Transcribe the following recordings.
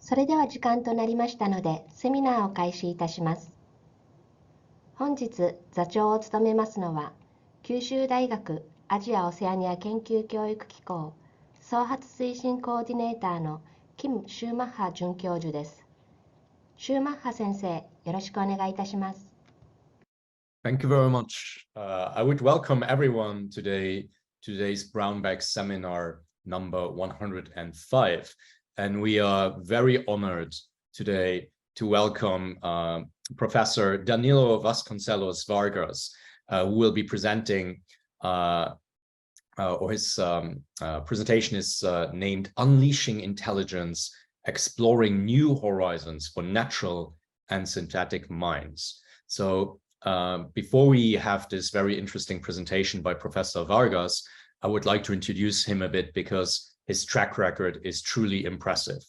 それでは時間となりましたので、セミナーを開始いたします。本日座長を務めますのは、九州大学アジア・オセアニア研究教育機構創発推進コーディネーターのキム・シューマッハ准教授です。シューマッハ先生、よろしくお願いいたします。Thank you very much. I would welcome everyone today to today's Brown Bag seminar number 105. And we are very honored today to welcome Professor Danilo Vasconcellos Vargas, who will be presenting, or his presentation is named Unleashing Intelligence, Exploring New Horizons for Natural and Synthetic Minds. So before we have this very interesting presentation by Professor Vargas, I would like to introduce him a bit because his track record is truly impressive.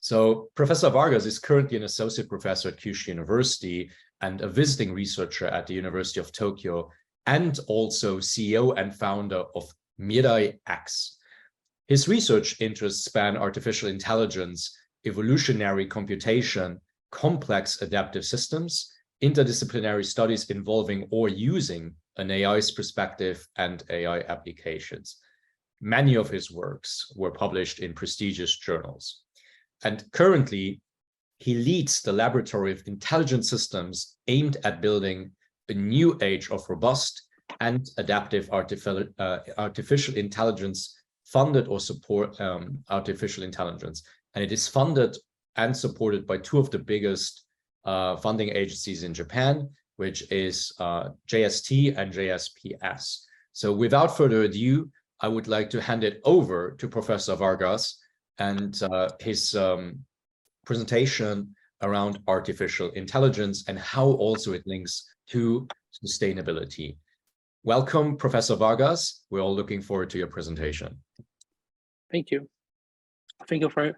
So Professor Vargas is currently an associate professor at Kyushu University and a visiting researcher at the University of Tokyo, and also CEO and founder of Mirai-X. His research interests span artificial intelligence, evolutionary computation, complex adaptive systems, interdisciplinary studies involving or using an AI's perspective, and AI applications. Many of his works were published in prestigious journals. And currently, he leads the Laboratory of Intelligent Systems aimed at building a new age of robust and adaptive artificial intelligence, funded or support artificial intelligence. And it is funded and supported by two of the biggest funding agencies in Japan, which is JST and JSPS. So without further ado, I would like to hand it over to Professor Vargas and his presentation around artificial intelligence and how also it links to sustainability. Welcome, Professor Vargas. We're all looking forward to your presentation. Thank you. Thank you for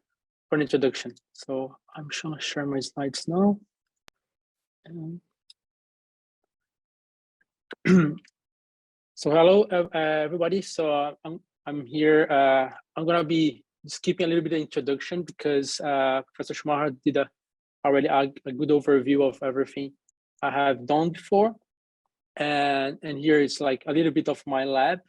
an introduction. So I'm going to share my slides now. So hello, everybody. So I'm here. I'm going to be skipping a little bit of introduction because Professor Schumacher did already a good overview of everything I have done before. And here is like a little bit of my lab.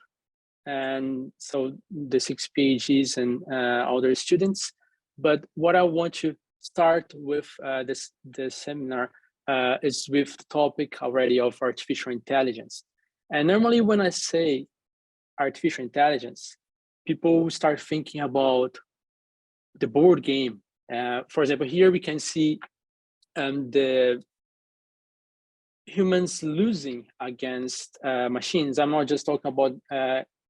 And so the 6 PhDs and other students. But what I want to start with this seminar is with the topic already of artificial intelligence. And normally when I say artificial intelligence, people start thinking about the board game. For example, here we can see the humans losing against machines. I'm not just talking about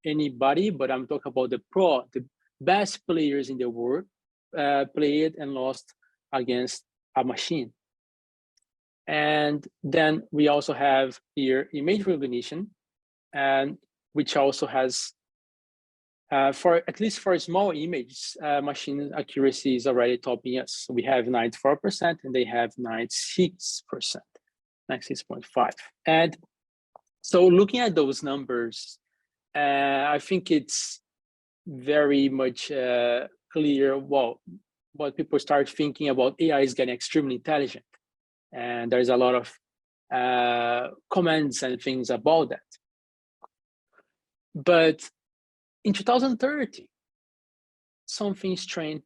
anybody, but I'm talking about the best players in the world played and lost against a machine. And then we also have here image recognition, and which also has, for at least for small images, machine accuracy is already topping us. So we have 94% and they have 96%, 96.5. And so looking at those numbers, I think it's very much clear what people start thinking about. AI is getting extremely intelligent. And there's a lot of comments and things about that. But in 2030, something strange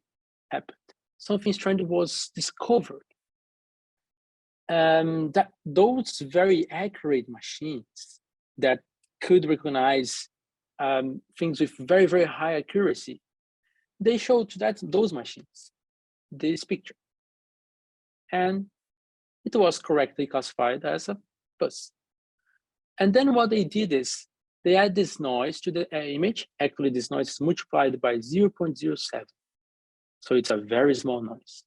happened. Something strange was discovered. That those very accurate machines that could recognize things with very, very high accuracy, they showed that those machines this picture. And it was correctly classified as a bus. And then what they did is they add this noise to the image. Actually, this noise is multiplied by 0.07. So it's a very small noise.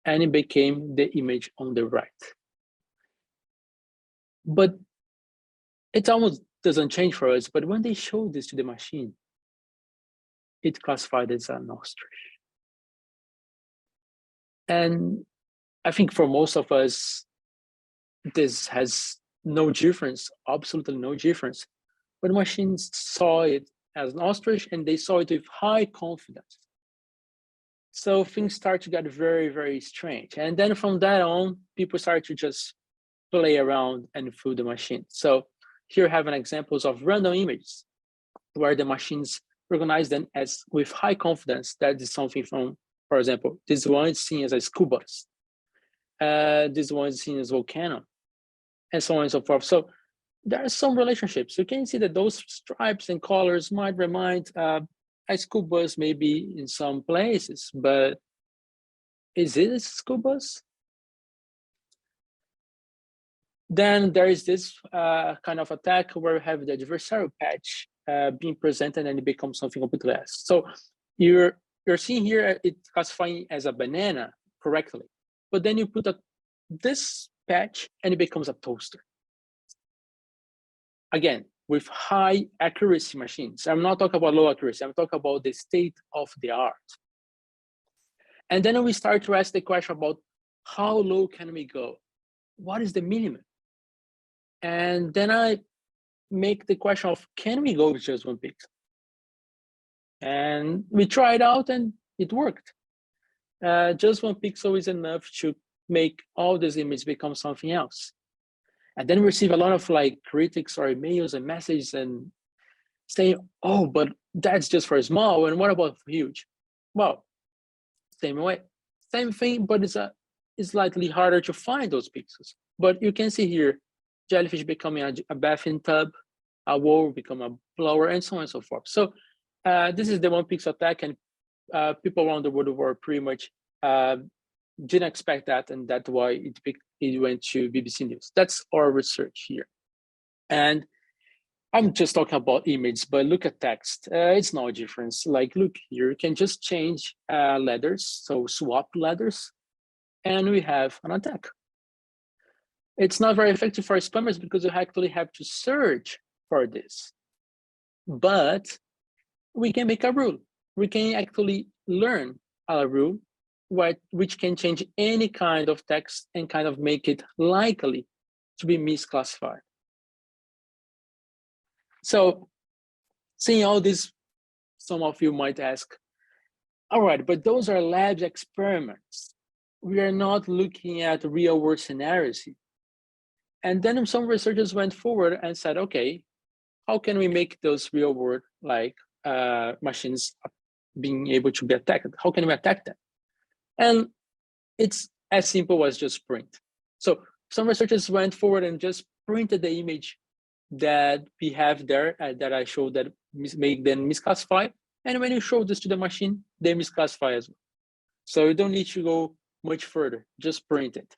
And it became the image on the right. But it almost doesn't change for us. But when they showed this to the machine, it classified as an ostrich. And I think for most of us, this has no difference, absolutely no difference. But machines saw it as an ostrich and they saw it with high confidence. So things start to get very, very strange. And then from that on, people start to just play around and fool the machine. So here I have an examples of random images where the machines recognize them as with high confidence that is something from, for example, this one is seen as a school bus. This one is seen as volcano, and so on and so forth. So there are some relationships. You can see that those stripes and colors might remind a school bus maybe in some places, but is it a school bus? Then there is this kind of attack where we have the adversarial patch being presented and it becomes something completely else. So you're seeing here it classifying as a banana correctly, but then you put this patch and it becomes a toaster. Again, with high accuracy machines. I'm not talking about low accuracy, I'm talking about the state of the art. And then we start to ask the question about how low can we go? What is the minimum? And then I make the question of, can we go with just one pixel? And we tried out and it worked. Just one pixel is enough to make all these images become something else. And then we receive a lot of like critics or emails and messages and saying, oh, but that's just for small, and what about for huge? Well, same way, same thing, but it's slightly harder to find those pixels. But you can see here, jellyfish becoming a bathing tub, a wall become a flower, and so on and so forth. So this is the one pixel attack, and people around the world were pretty much didn't expect that, and that's why it went to BBC News. That's our research here. And I'm just talking about images, but look at text. It's no difference. Like, look here, you can just change letters, so swap letters, and we have an attack. It's not very effective for spammers because you actually have to search for this. But we can make a rule. We can actually learn a rule which can change any kind of text and kind of make it likely to be misclassified. So seeing all this, some of you might ask, all right, but those are lab experiments. We are not looking at real world scenarios. And then some researchers went forward and said, okay, how can we make those real world like machines being able to be attacked? How can we attack them? And it's as simple as just print. So some researchers went forward and just printed the image that we have there that I showed that make them misclassify. And when you show this to the machine, they misclassify as well. So you don't need to go much further, just print it.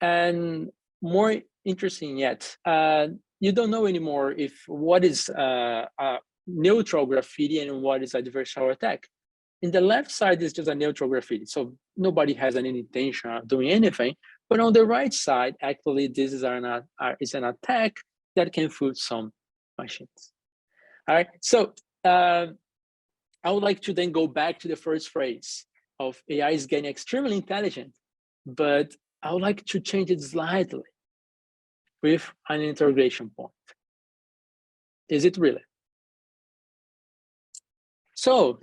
And more interesting yet, you don't know anymore if what is a neutral graffiti and what is adversarial attack. In the left side is just a neutral graffiti, so nobody has any intention of doing anything. But on the right side, actually, this is an attack that can fool some machines. All right, so I would like to then go back to the first phrase of AI is getting extremely intelligent, but I would like to change it slightly with an interrogation point. Is it really? So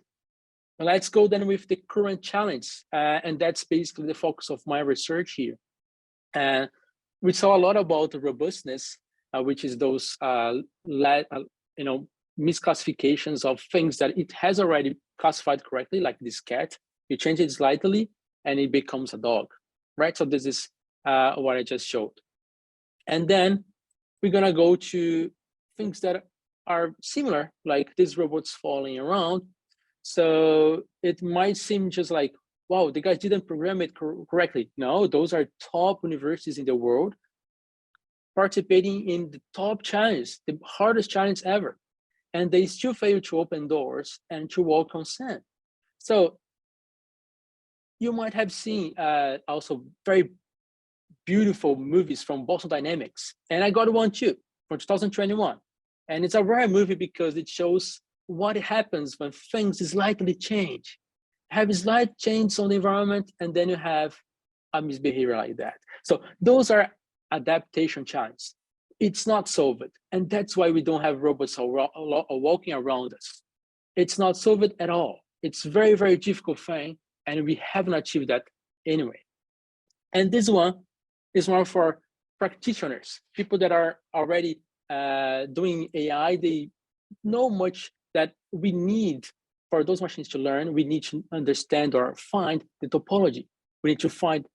let's go then with the current challenge, and that's basically the focus of my research here. And we saw a lot about robustness, which is those misclassifications of things that it has already classified correctly, like this cat. You change it slightly, and it becomes a dog, right? So this is what I just showed. And then we're gonna go to things that are similar, like these robots falling around. So it might seem just like, wow, the guys didn't program it correctly. No, those are top universities in the world participating in the top challenge, the hardest challenge ever. And they still fail to open doors and to walk on sand. So you might have seen also very beautiful movies from Boston Dynamics. And I got one too from 2021. And it's a rare movie because it shows what happens when things slightly change. Have a slight change on the environment, and then you have a misbehavior like that. So those are adaptation challenges. It's not solved. And that's why we don't have robots walking around us. It's not solved at all. It's very, very difficult thing, and we haven't achieved that anyway. And this one is more for practitioners, people that are already doing AI. They know much that we need for those machines to learn. We need to understand or find the topology. We need to find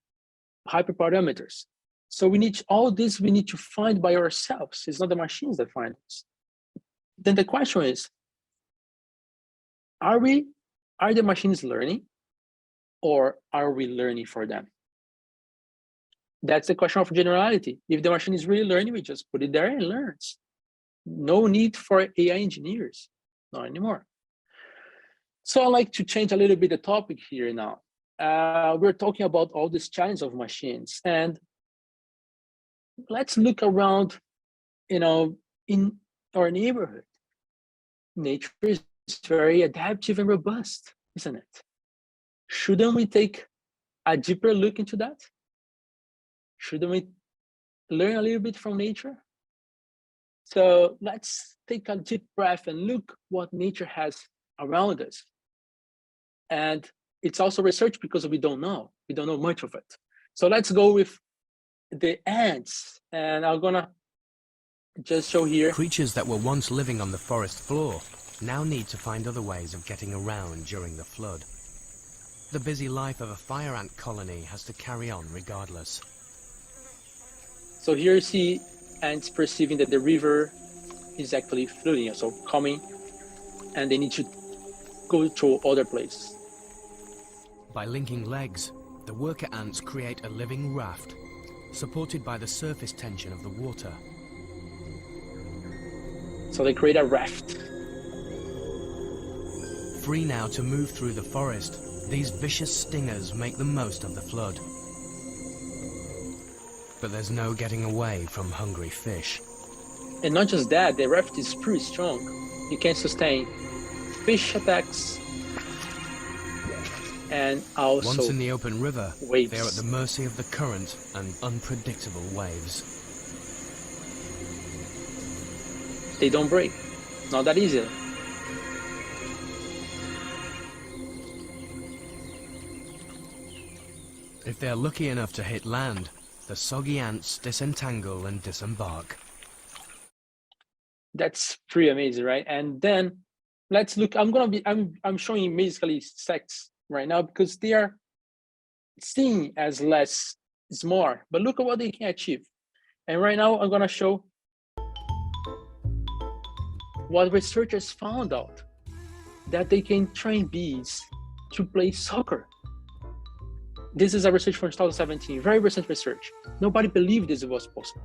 hyperparameters. So we need all this, we need to find by ourselves. It's not the machines that find us. Then the question is, are the machines learning, or are we learning for them? That's the question of generality. If the machine is really learning, we just put it there and it learns. No need for AI engineers, not anymore. So I'd like to change a little bit the topic here now. We're talking about all this challenge of machines, and let's look around, in our neighborhood. Nature is very adaptive and robust, isn't it? Shouldn't we take a deeper look into that? Shouldn't we learn a little bit from nature? So let's take a deep breath and look what nature has around us. And it's also research because we don't know much of it. So let's go with the ants, and I'm gonna just show here. Creatures that were once living on the forest floor now need to find other ways of getting around during the flood. The busy life of a fire ant colony has to carry on regardless. So here you see ants perceiving that the river is actually flooding, so coming, and they need to go to other places. By linking legs, the worker ants create a living raft, supported by the surface tension of the water. So they create a raft. Free now to move through the forest, these vicious stingers make the most of the flood. But there's no getting away from hungry fish. And not just that, the raft is pretty strong. It can sustain fish attacks and also once in the open river, waves. they are at the mercy of the current and unpredictable waves. They don't break. Not that easy. If they're lucky enough to hit land, the soggy ants disentangle and disembark. That's pretty amazing, right? And then let's look. I'm showing basically insects right now because they are seen as less is more. But look at what they can achieve. And right now I'm gonna show what researchers found out, that they can train bees to play soccer. This is a research from 2017, very recent research. Nobody believed this was possible.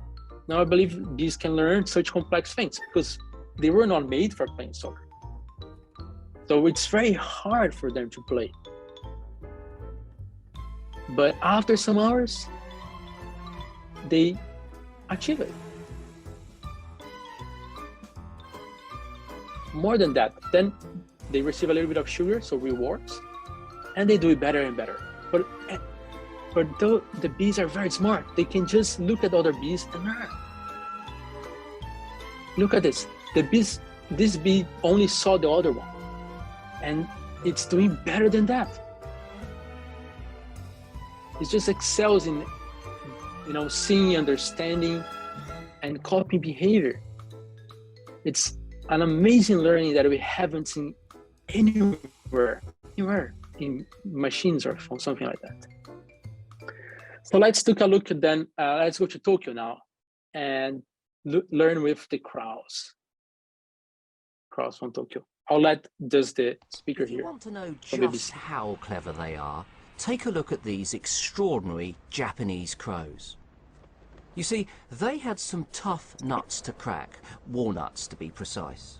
Now I believe bees can learn such complex things because they were not made for playing soccer. So it's very hard for them to play. But after some hours, they achieve it. More than that, then they receive a little bit of sugar, so rewards, and they do it better and better. But though the bees are very smart, they can just look at other bees and learn. Look at this. This bee only saw the other one, and it's doing better than that. It just excels in, seeing, understanding, and copying behavior. It's an amazing learning that we haven't seen anywhere in machines or something like that. So let's take a look at then, let's go to Tokyo now and learn with the crows. Crows from Tokyo. I'll let just the speaker here. If you want to know just how clever they are, take a look at these extraordinary Japanese crows. You see, they had some tough nuts to crack, walnuts to be precise.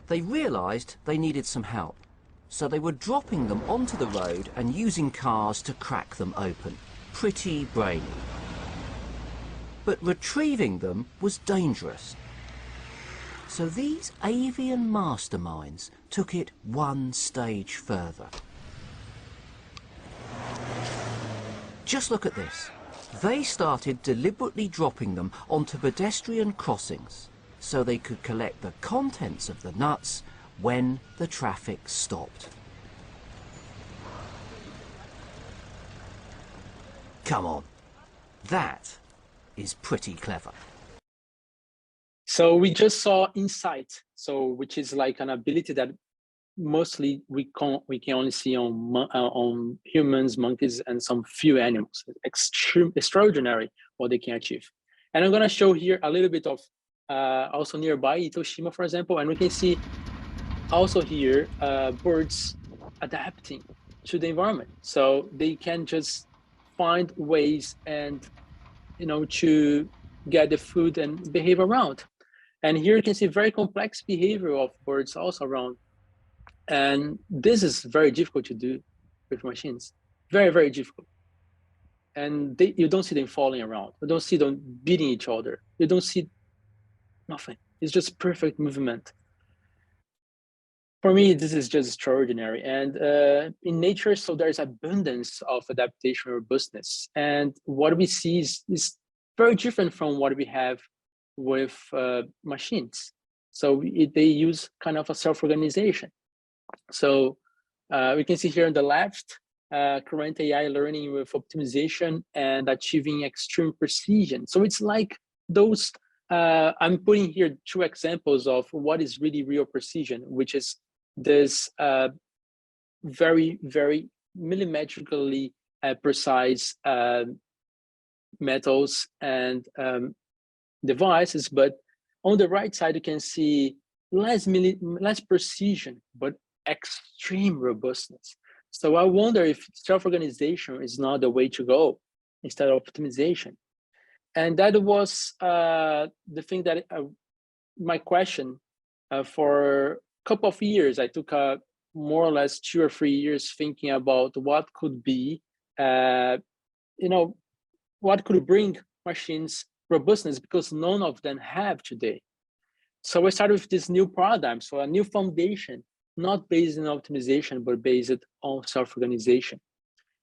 They realised they needed some help, so they were dropping them onto the road and using cars to crack them open. Pretty brainy. But retrieving them was dangerous. So these avian masterminds took it one stage further. Just look at this. They started deliberately dropping them onto pedestrian crossings so they could collect the contents of the nuts when the traffic stopped. Come on, that is pretty clever. So we just saw insight, which is like an ability that mostly we can only see on humans, monkeys, and some few animals. Extraordinary what they can achieve. And I'm gonna show here a little bit of also nearby Itoshima, for example, and we can see also here birds adapting to the environment. So they can just find ways and to get the food and behave around. And here you can see very complex behavior of birds also around. And this is very difficult to do with machines. Very, very difficult. And you don't see them falling around. You don't see them beating each other. You don't see nothing. It's just perfect movement. For me, this is just extraordinary. And in nature, so there's abundance of adaptation robustness. And what we see is very different from what we have with machines. So they use kind of a self-organization. So we can see here on the left, current AI learning with optimization and achieving extreme precision. So it's like those, I'm putting here two examples of what is really real precision, which is this very, very millimetrically precise metals and devices. But on the right side, you can see less precision, but extreme robustness. So I wonder if self-organization is not the way to go instead of optimization. And that was the thing that my question for a couple of years. I took more or less 2 or 3 years thinking about what could be, what could bring machines robustness, because none of them have today. So we started with this new paradigm, so a new foundation, not based on optimization, but based on self-organization.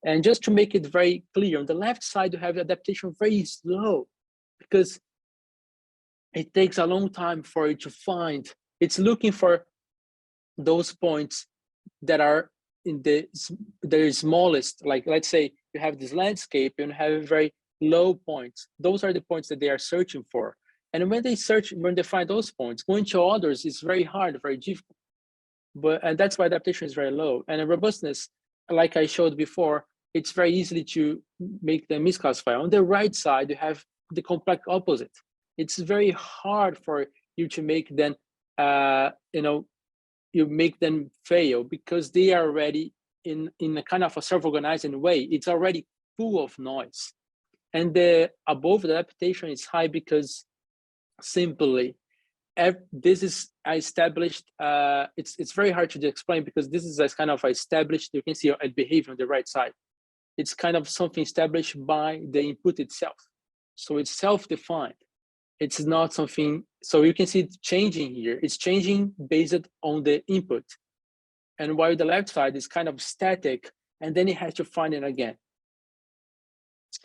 And just to make it very clear, on the left side, you have adaptation very slow, because it takes a long time for it to find. It's looking for those points that are in the smallest, like let's say you have this landscape and have very low points. Those are the points that they are searching for. And when they find those points, going to others is very hard, very difficult. And that's why adaptation is very low. And robustness, like I showed before, it's very easy to make them misclassify. On the right side, you have the complete opposite. It's very hard for you to make them, you make them fail, because they are already in a kind of a self-organizing way. It's already full of noise. And the above the adaptation is high because simply this is established. It's very hard to explain, because this is kind of established. You can see a behavior on the right side. It's kind of something established by the input itself. So it's self-defined. It's not something, so you can see it changing here. It's changing based on the input. And while the left side is kind of static, and then it has to find it again.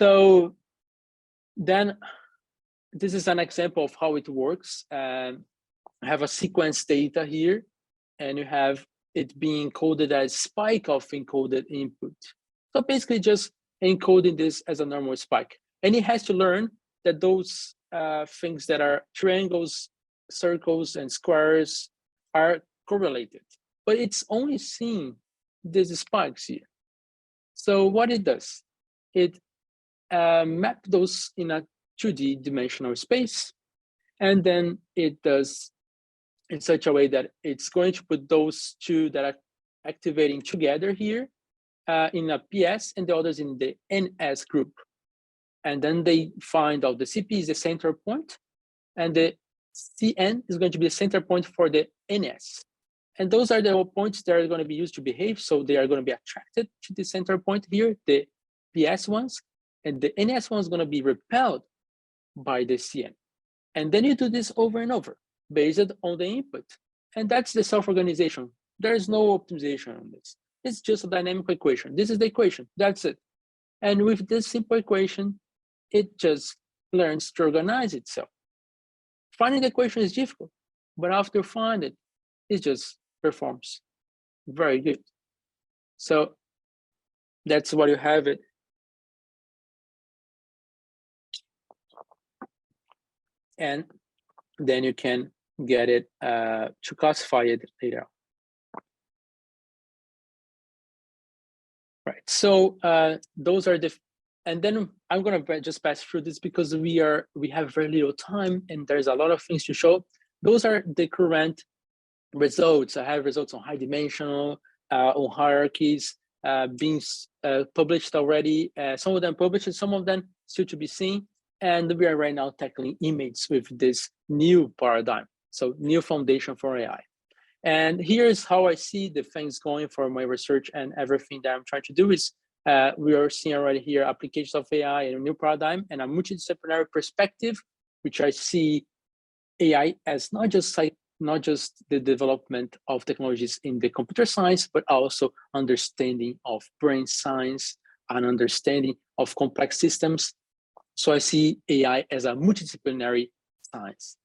So then this is an example of how it works. I have a sequence data here, and you have it being encoded as spike of encoded input. So basically just encoding this as a normal spike. And it has to learn that those things that are triangles, circles, and squares are correlated. But it's only seeing these spikes here. So what it does, it maps those in a 2D dimensional space, and then it does in such a way that it's going to put those two that are activating together here in a PS, and the others in the NS group. And then they find out the CP is the center point, and the CN is going to be the center point for the NS. And those are the points that are going to be used to behave. So they are going to be attracted to the center point here, the PS ones, and the NS one is going to be repelled by the CN. And then you do this over and over based on the input. And that's the self-organization. There is no optimization on this. It's just a dynamic equation. This is the equation, that's it. And with this simple equation, it just learns to organize itself. Finding the equation is difficult, but after finding it just performs very good. So that's what you have it. and then you can get it to classify it later. Right, so those are the, and then I'm gonna just pass through this because we have very little time and there's a lot of things to show. Those are the current results. I have results on high dimensional, on hierarchies, being published already. Some of them published, some of them still to be seen. And we are right now tackling images with this new paradigm. So new foundation for AI. And here's how I see the things going for my research, and everything that I'm trying to do is we are seeing already here applications of AI in a new paradigm and a multidisciplinary perspective, which I see AI as not just the development of technologies in the computer science, but also understanding of brain science and understanding of complex systems. So I see AI as a multidisciplinary science.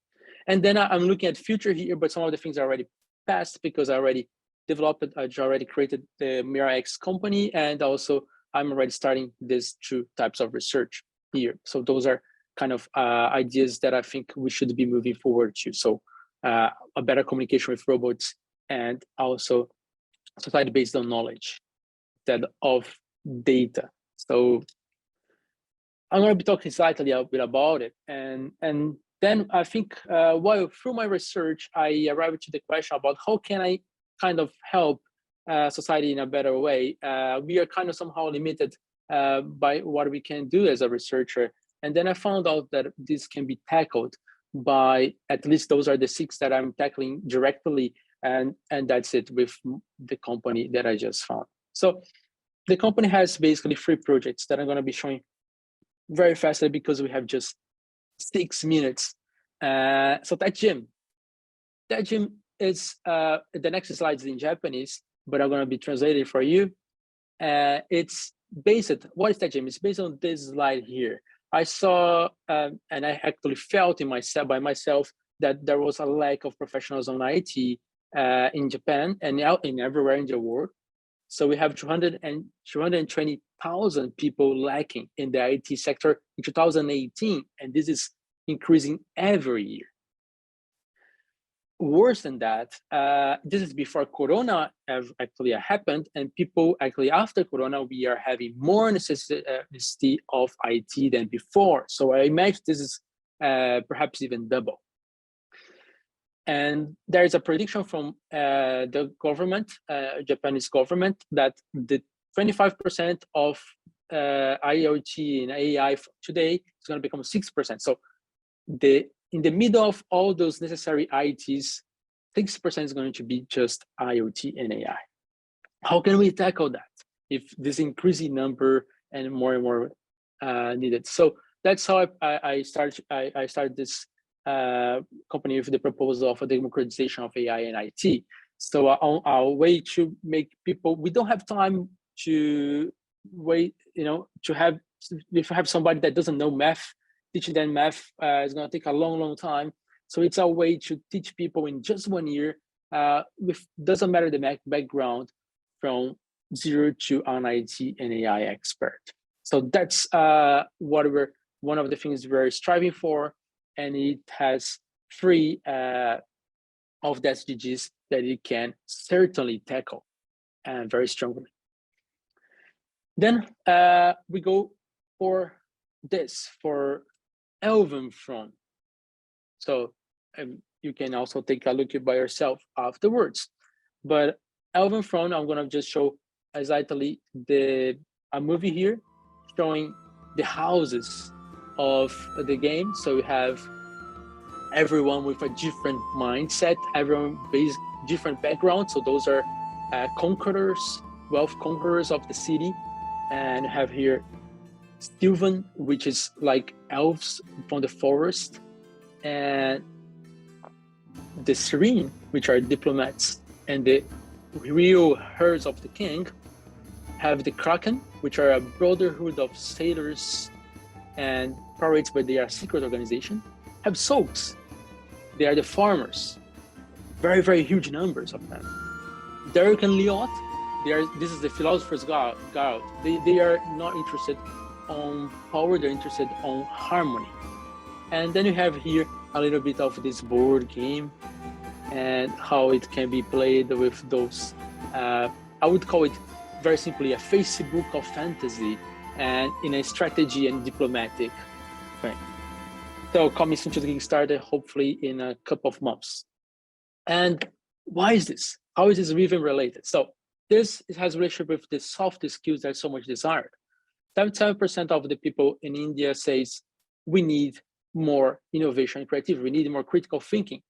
And then I'm looking at future here, but some of the things are already past because I already developed, I already created the MiraX company, and also I'm already starting these two types of research here. So those are kind of ideas that I think we should be moving forward to. So a better communication with robots, and also society based on knowledge instead of data. So I'm going to be talking slightly a bit about it, and then I think through my research, I arrived to the question about how can I kind of help society in a better way. We are kind of somehow limited by what we can do as a researcher. And then I found out that this can be tackled by, at least those are the 6 that I'm tackling directly, and that's it with the company that I just found. So the company has basically 3 projects that I'm going to be showing very fastly because we have just 6 minutes. So that gym is the next slide is in Japanese, but I'm going to be translating for you. It's based, what is that gym? It's based on this slide here. I saw and I actually felt by myself that there was a lack of professionals on IT in Japan and in everywhere in the world. So we have 220,000 people lacking in the IT sector in 2018, and this is increasing every year. Worse than that, this is before Corona actually happened, and people actually after Corona, we are having more necessity of IT than before. So I imagine this is perhaps even double. And there is a prediction from the government, Japanese government, that the 25% of IoT and AI today is going to become 6%. So in the middle of all those necessary ITs, 6% is going to be just IoT and AI. How can we tackle that if this increasing number and more needed? So that's how I started this company with the proposal of a democratization of AI and IT. So our way to make people, we don't have time to wait, to have somebody that doesn't know math, teaching them math is going to take a long time. So it's a way to teach people in just 1 year, doesn't matter the background, from 0 to an IT and AI expert. So that's one of the things we're striving for, and it has 3 of the SDGs that it can certainly tackle very strongly. Then we go for Elven Front. So you can also take a look by yourself afterwards. But Elven Front, I'm going to just show exactly a movie here showing the houses of the game. So you have everyone with a different mindset, everyone based different background. So those are conquerors, wealth conquerors of the city. And you have here Sylvan, which is like elves from the forest, and the Serene, which are diplomats, and the real herds of the king. Have the Kraken, which are a brotherhood of sailors and pirates, but they are a secret organization. Have Sulks, they are the farmers, very huge numbers of them. Derek and Liot, this is the philosopher's guild. They are not interested on power, they're interested on harmony. And then you have here a little bit of this board game and how it can be played with those, I would call it very simply a Facebook of fantasy and in a strategy and diplomatic way. So coming soon to the Kickstarter, hopefully in a couple of months. And why is this? How is this even related? So this has a relationship with the soft skills that are so much desired. 77% of the people in India says we need more innovation and creativity. We need more critical thinking.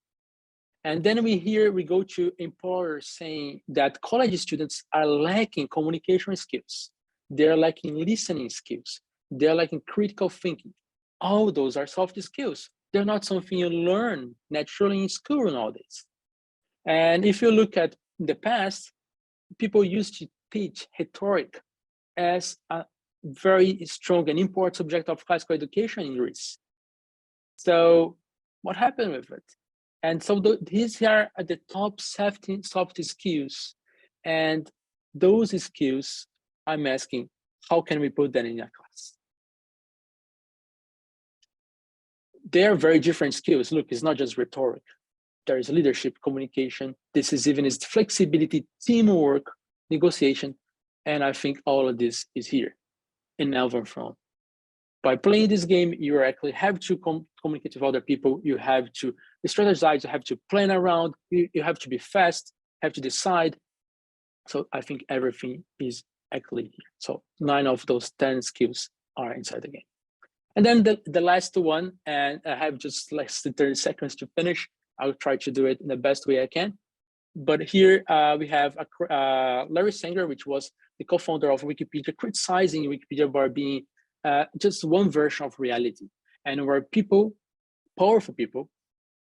And then we go to employers saying that college students are lacking communication skills. They're lacking listening skills. They're lacking critical thinking. All those are soft skills. They're not something you learn naturally in school nowadays. And if you look at the past, people used to teach rhetoric as a very strong and important subject of classical education in Greece. So what happened with it? And so these are at the top soft skills. And those skills, I'm asking, how can we put them in a class? They are very different skills. Look, it's not just rhetoric. There is leadership, communication, decisiveness, flexibility, teamwork, negotiation. And I think all of this is here in Elven Front. By playing this game, you actually have to communicate with other people. You have to strategize, you have to plan around, you have to be fast, have to decide. So I think everything is actually here. So 9 of those 10 skills are inside the game. And then the last one, and I have just less than 30 seconds to finish. I'll try to do it in the best way I can. But here we have Larry Sanger, which was the co-founder of Wikipedia, criticizing Wikipedia for being just one version of reality, and where people, powerful people,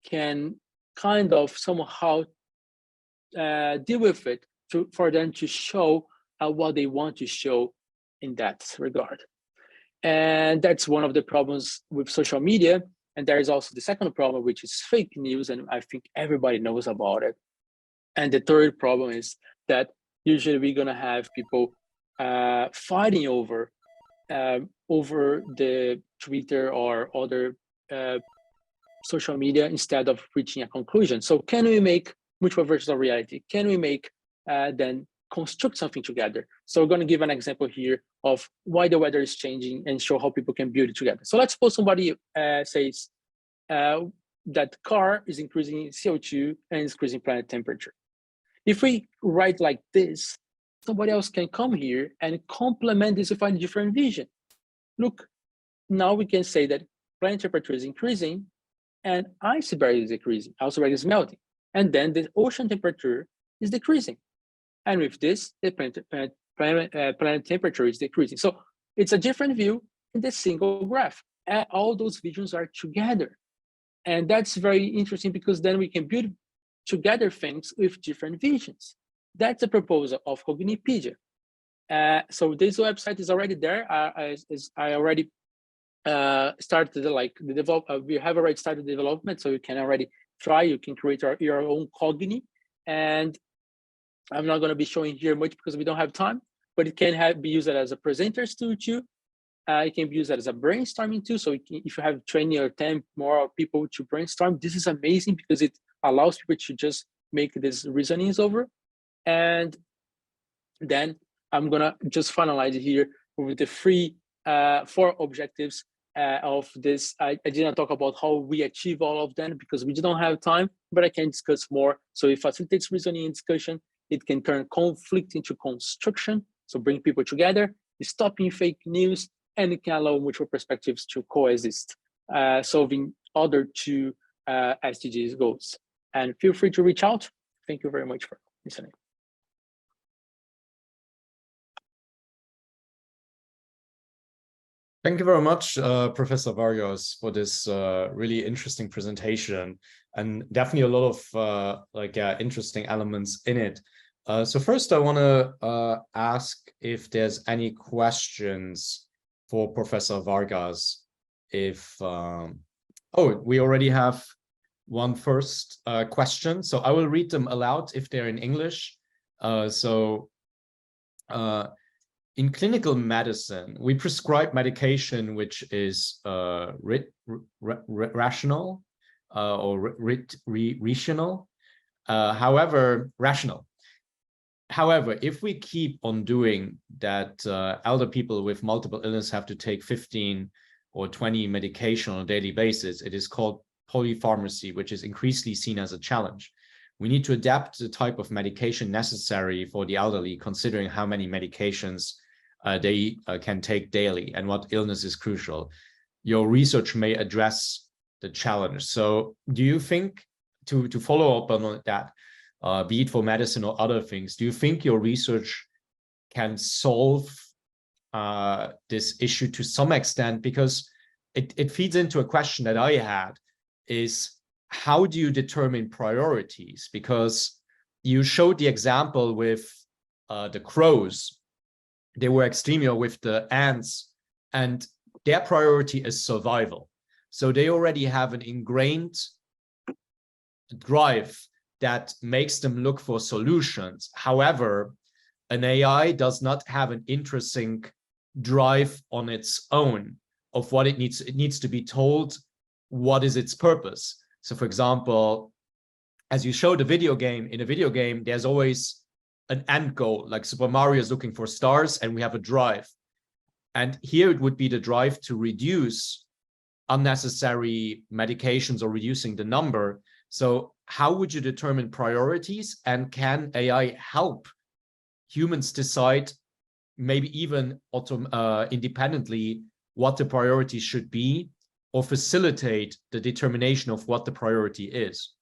can kind of somehow deal with it for them to show what they want to show in that regard. And that's one of the problems with social media. And there is also the second problem, which is fake news, and I think everybody knows about it. And the third problem is that usually we're gonna have people fighting over the Twitter or other social media instead of reaching a conclusion. So can we make multiple versions of reality? Can we make then construct something together? So we're going to give an example here of why the weather is changing and show how people can build it together. So let's suppose somebody says that car is increasing CO2 and is increasing planet temperature. If we write like this, somebody else can come here and complement this with a different vision. Look, now we can say that planet temperature is increasing and iceberg is decreasing, iceberg is melting. And then the ocean temperature is decreasing. And with this, the planet temperature is decreasing. So it's a different view in the single graph. And all those visions are together. And that's very interesting because then we can build together things with different visions. That's the proposal of Cognipedia. So this website is already there. I already started we have already started development, so you can already try. You can create your own Cogni, and I'm not going to be showing here much because we don't have time. But it can be used as a presenters tool too. It can be used as a brainstorming tool. So if you have 20 or 10 more people to brainstorm, this is amazing because it allows people to just make these reasonings over. And then I'm gonna just finalize it here with the 4 objectives of this. I didn't talk about how we achieve all of them because we don't have time, but I can discuss more. So it facilitates reasoning and discussion. It can turn conflict into construction, so bring people together, stopping fake news, and it can allow mutual perspectives to coexist, solving other 2 SDGs goals. And feel free to reach out. Thank you very much for listening. Thank you very much, Professor Vargas, for this really interesting presentation, and definitely a lot of interesting elements in it. So first, I want to ask if there's any questions for Professor Vargas. If we already have one first question, so I will read them aloud if they're in English. In clinical medicine, we prescribe medication which is rational, or rational. Rational. However, if we keep on doing that, elder people with multiple illness have to take 15 or 20 medication on a daily basis, it is called polypharmacy, which is increasingly seen as a challenge. We need to adapt the type of medication necessary for the elderly, considering how many medications they can take daily and what illness is crucial. Your research may address the challenge. So do you think, to follow up on that, be it for medicine or other things, do you think your research can solve this issue to some extent? Because it feeds into a question that I had, is how do you determine priorities? Because you showed the example with the crows. They were extremely, with the ants, and their priority is survival. So they already have an ingrained drive that makes them look for solutions. However, an AI does not have an intrinsic drive on its own of what it needs. It needs to be told what is its purpose. So for example, as you showed in a video game, there's always an end goal, like Super Mario is looking for stars and we have a drive. And here it would be the drive to reduce unnecessary medications or reducing the number. So how would you determine priorities, and can AI help humans decide, maybe even independently, what the priority should be, or facilitate the determination of what the priority is?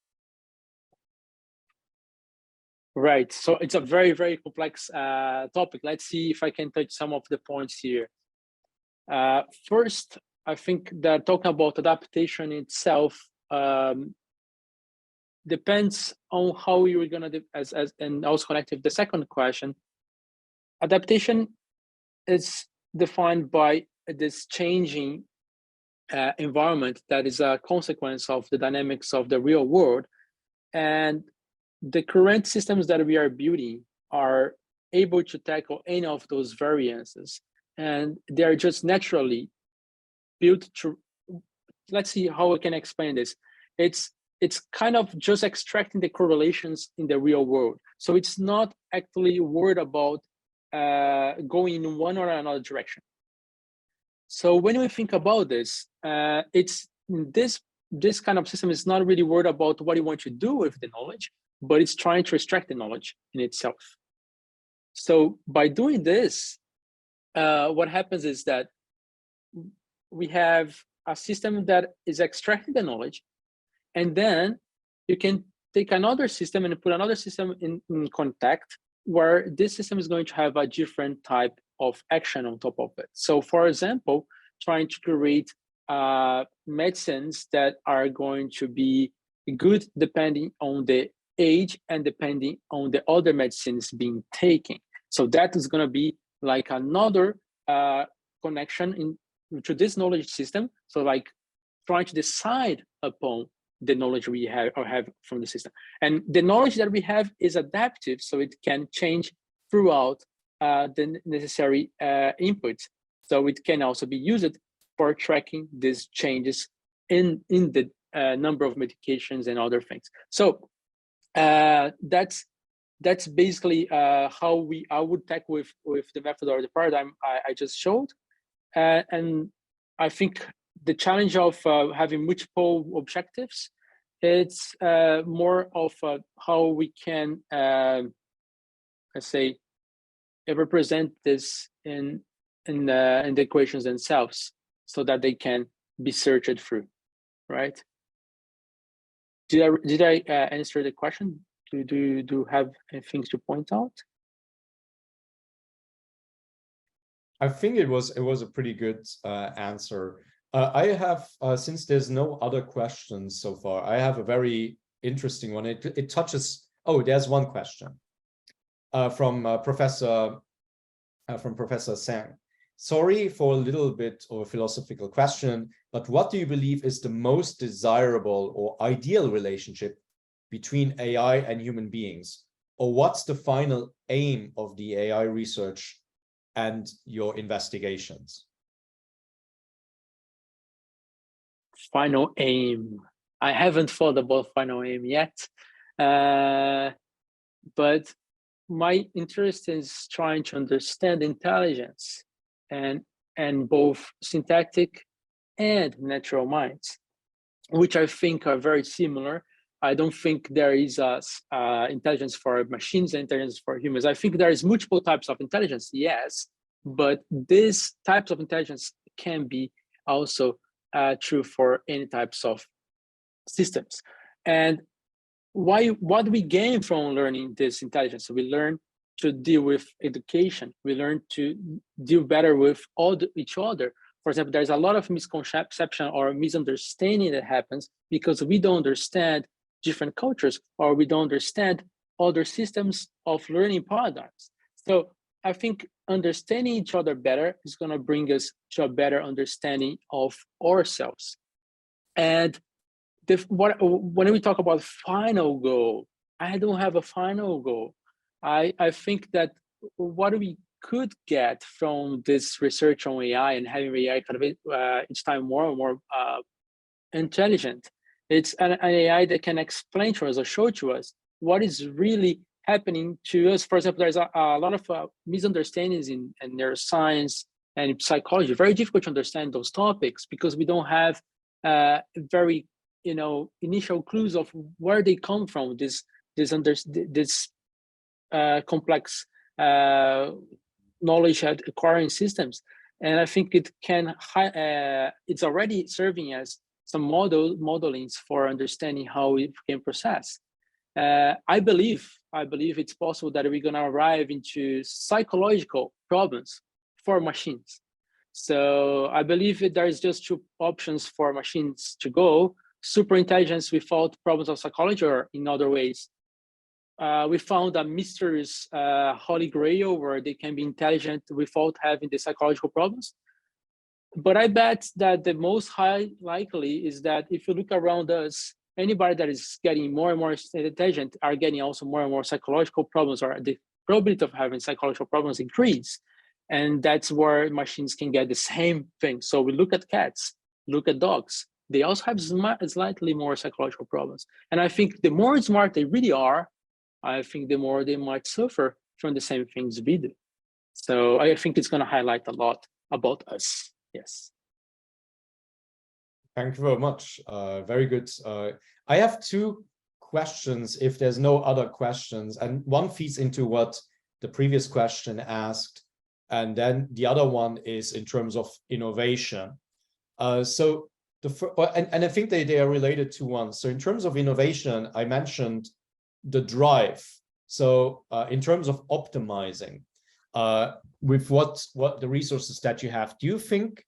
Right. So it's a very, very complex topic. Let's see if I can touch some of the points here. First, I think that talking about adaptation itself depends on how you're going to, and also connected with the second question. Adaptation is defined by this changing environment that is a consequence of the dynamics of the real world. And the current systems that we are building are able to tackle any of those variances. And they're just naturally built to, let's see how I can explain this. It's kind of just extracting the correlations in the real world. So it's not actually worried about going in one or another direction. So when we think about this, it's this kind of system is not really worried about what you want to do with the knowledge, but it's trying to extract the knowledge in itself. So by doing this, what happens is that we have a system that is extracting the knowledge, and then you can take another system and put another system in contact, where this system is going to have a different type of action on top of it. So for example, trying to create medicines that are going to be good depending on the age and depending on the other medicines being taken. So that is going to be like another connection to this knowledge system. So like trying to decide upon the knowledge we have from the system. And the knowledge that we have is adaptive, so it can change throughout the necessary inputs. So it can also be used for tracking these changes in the number of medications and other things. So that's basically how I would tackle with the method or the paradigm I just showed. And I think the challenge of having multiple objectives, it's more of how we can, let's say, represent this in the equations themselves, so that they can be searched through, right? Did I answer the question? Do you have anything to point out? I think it was a pretty good answer. I have, since there's no other questions so far, I have a very interesting one. It touches, there's one question from Professor Sang. Sorry for a little bit of a philosophical question, but what do you believe is the most desirable or ideal relationship between AI and human beings? Or what's the final aim of the AI research and your investigations? Final aim. I haven't thought about final aim yet, but my interest is trying to understand intelligence and both synthetic and natural minds, which I think are very similar. I don't think there is intelligence for machines and intelligence for humans. I think there is multiple types of intelligence, yes, but these types of intelligence can be also true for any types of systems. And what we gain from learning this intelligence? We learn to deal with education. We learn to deal better with each other. For example, there's a lot of misconception or misunderstanding that happens because we don't understand different cultures, or we don't understand other systems of learning paradigms. So I think understanding each other better is going to bring us to a better understanding of ourselves. And when we talk about final goal, I don't have a final goal. I think that what we could get from this research on AI and having AI kind of each time more and more intelligent, it's an AI that can explain to us or show to us what is really happening to us. For example, there's a lot of misunderstandings in neuroscience and psychology. Very difficult to understand those topics because we don't have very initial clues of where they come from. This complex knowledge acquiring systems, and I think it can. It's already serving as some modelings for understanding how we can process. I believe it's possible that we're going to arrive into psychological problems for machines. So I believe that there is just two options for machines to go: super intelligence without problems of psychology, or in other ways, we found a mysterious holy grail where they can be intelligent without having the psychological problems. But I bet that the most high likely is that if you look around us, anybody that is getting more and more intelligent are getting also more and more psychological problems, or the probability of having psychological problems increase. And that's where machines can get the same thing. So we look at cats, look at dogs. They also have slightly more psychological problems. And I think the more smart they really are, I think the more they might suffer from the same things we do. So I think it's going to highlight a lot about us. Yes. Thank you very much. Very good. I have two questions if there's no other questions, and one feeds into what the previous question asked, and then the other one is in terms of innovation. So and I think they are related to one. So in terms of innovation, I mentioned the drive. So in terms of optimizing with what the resources that you have, do you think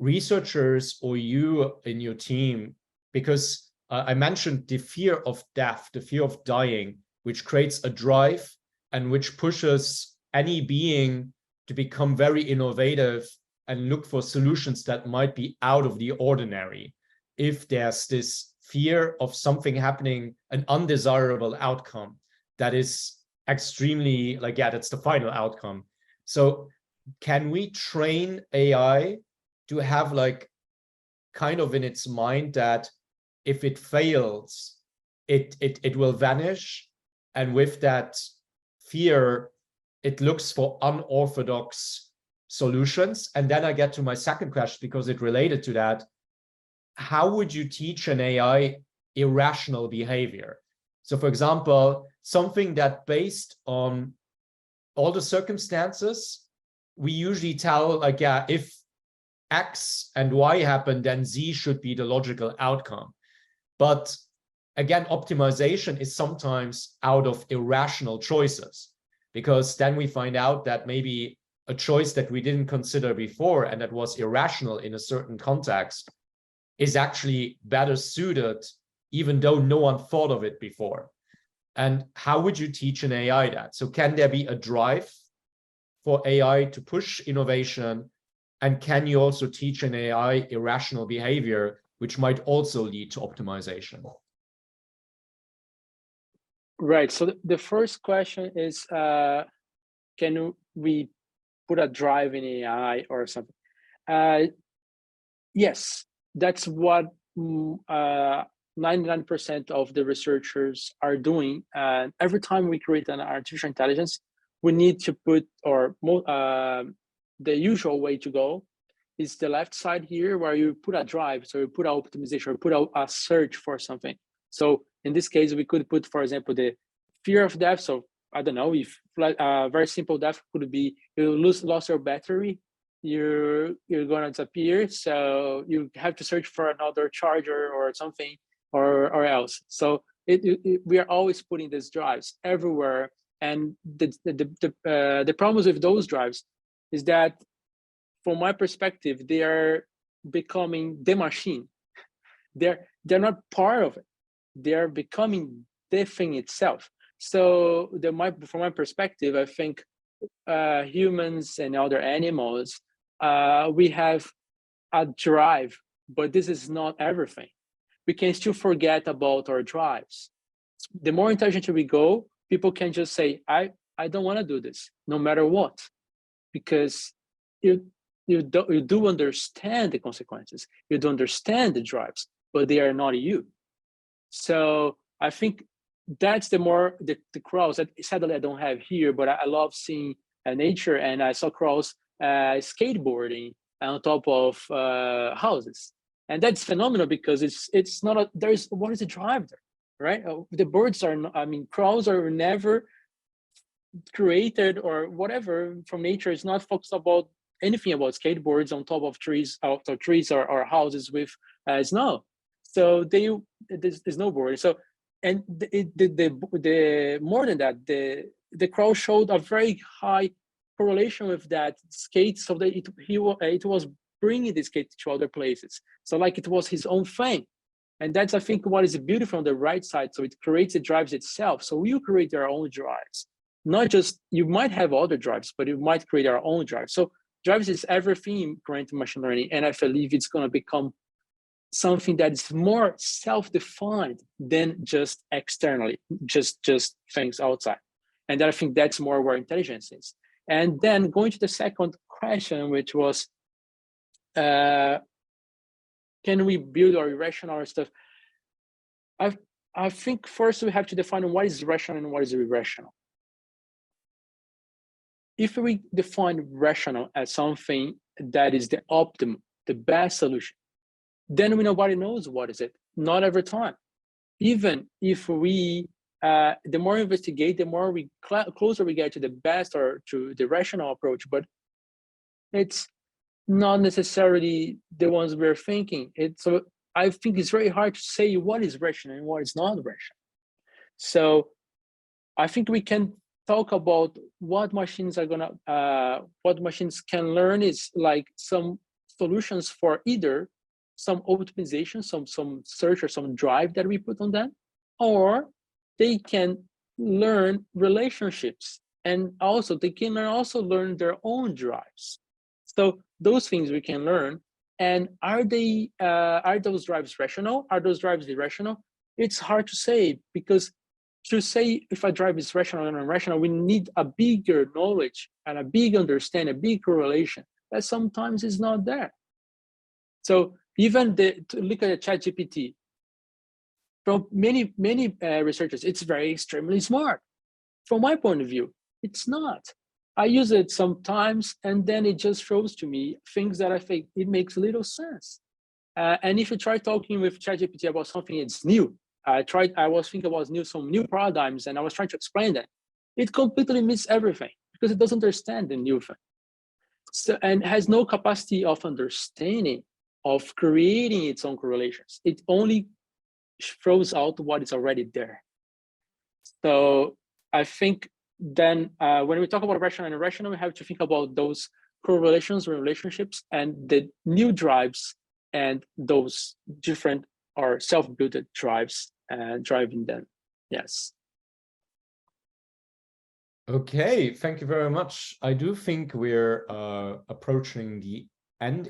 researchers or you in your team, because I mentioned the fear of death, the fear of dying, which creates a drive and which pushes any being to become very innovative and look for solutions that might be out of the ordinary. If there's this fear of something happening, an undesirable outcome that is extremely that's the final outcome. So can we train AI to have kind of in its mind that if it fails, it will vanish, and with that fear, it looks for unorthodox solutions? And then I get to my second question, because it related to that. How would you teach an AI irrational behavior? So for example, something that based on all the circumstances, we usually tell if X and Y happen, then Z should be the logical outcome. But again, optimization is sometimes out of irrational choices, because then we find out that maybe a choice that we didn't consider before and that was irrational in a certain context is actually better suited, even though no one thought of it before. And how would you teach an AI that? So can there be a drive for AI to push innovation? And can you also teach an AI irrational behavior, which might also lead to optimization? Right. So the first question is, can we put a drive in AI or something? Yes, that's what 99% of the researchers are doing. And every time we create an artificial intelligence, we need to put, or the usual way to go is the left side here, where you put a drive, so you put an optimization, or put a search for something. So in this case, we could put, for example, the fear of death. So I don't know, if very simple death could be you lost your battery, you're gonna disappear, so you have to search for another charger or something, or else. So we are always putting these drives everywhere, and the problems with those drives is that, from my perspective, they are becoming the machine. They're not part of it. They are becoming the thing itself. So from my perspective, I think humans and other animals, we have a drive, but this is not everything. We can still forget about our drives. The more intelligent we go, people can just say, I don't want to do this, no matter what, because you do understand the consequences. You do understand the drives, but they are not you. So I think that's the crows that sadly I don't have here, but I love seeing nature, and I saw crows skateboarding on top of houses, and that's phenomenal because it's not what is the drive there, right? The birds are, crows are never created or whatever from nature is not focused about anything about skateboards on top of trees, or houses with snow. So there's snowboarding. So, and the more than that, the crow showed a very high correlation with that skate, so that it was bringing the skate to other places. So like it was his own thing. And that's, I think, what is beautiful on the right side. So it creates the drives itself. So we create our own drives. Not just, you might have other drives, but you might create our own drives. So drives is everything in current machine learning, and I believe it's going to become something that is more self-defined than just externally, just things outside. And I think that's more where intelligence is. And then going to the second question, which was, can we build our irrational stuff? I think first we have to define what is rational and what is irrational. If we define rational as something that is the optimum, the best solution, then nobody knows what is it. Not every time. Even if we, the more we investigate, the more closer we get to the best or to the rational approach, but it's not necessarily the ones we're thinking. So I think it's very hard to say what is rational and what is not rational. So I think we can talk about what machines are what machines can learn is like some solutions for either some optimization, some search or some drive that we put on them, or they can learn relationships, and also they can also learn their own drives. So those things we can learn. And are those drives rational? Are those drives irrational? It's hard to say, because to say if a drive is rational or irrational, we need a bigger knowledge and a big understanding, a big correlation that sometimes is not there. So even to look at the ChatGPT, from many researchers, it's very extremely smart. From my point of view, it's not. I use it sometimes, and then it just shows to me things that I think it makes little sense. And if you try talking with ChatGPT about something that's new, I was thinking about some new paradigms, and I was trying to explain that. It completely misses everything because it doesn't understand the new thing. So, and has no capacity of understanding, of creating its own correlations. It only throws out what is already there. So I think then when we talk about rational and irrational, we have to think about those correlations, relationships, and the new drives, and those different or self-built drives driving them. Yes. Okay, thank you very much. I do think we're approaching the end.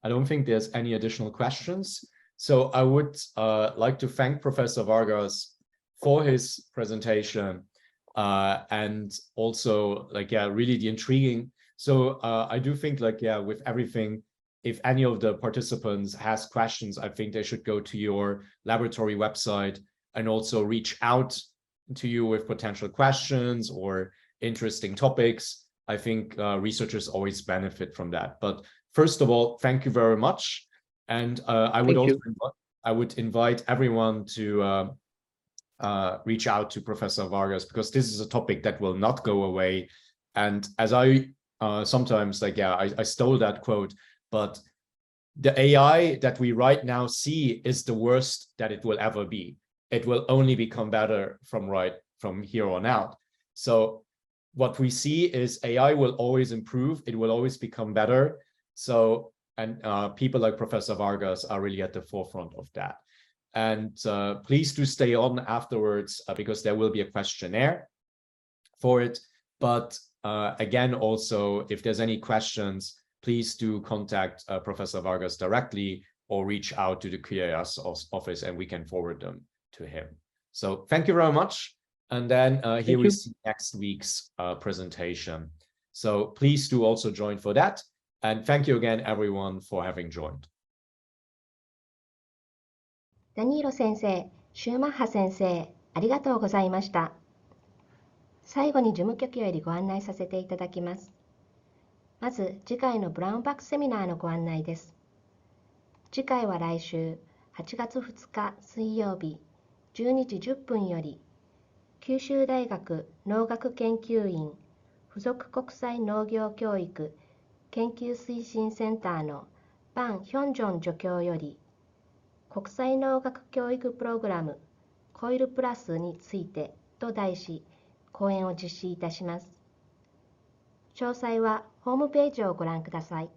I don't think there's any additional questions. So I would like to thank Professor Vargas for his presentation, and also really the intriguing. So I do think with everything if any of the participants has questions, I think they should go to your laboratory website and also reach out to you with potential questions or interesting topics. I think researchers always benefit from that. But first of all, thank you very much. And I would invite everyone to reach out to Professor Vargas, because this is a topic that will not go away. And as I sometimes I stole that quote, but the AI that we right now see is the worst that it will ever be. It will only become better from here on out. So what we see is AI will always improve. It will always become better. So, and people like Professor Vargas are really at the forefront of that. And please do stay on afterwards because there will be a questionnaire for it. But again, also, if there's any questions, please do contact Professor Vargas directly or reach out to the Q-AOS office and we can forward them to him. So thank you very much. And then here we see next week's presentation. So please do also join for that. And thank you again, everyone, for having joined. ダニーロ先生、シューマッハ先生、ありがとうございました。最後に事務局よりご案内させていただきます。まず、次回のブラウンバックセミナーのご案内です。次回は来週8月2日水曜日12時10分より、九州大学農学研究院附属国際農業教育研究推進センターのバン・ヒョンジョン助教より、国際農学教育プログラムコイルプラスについてと題し、講演を実施いたします。詳細はホームページをご覧ください。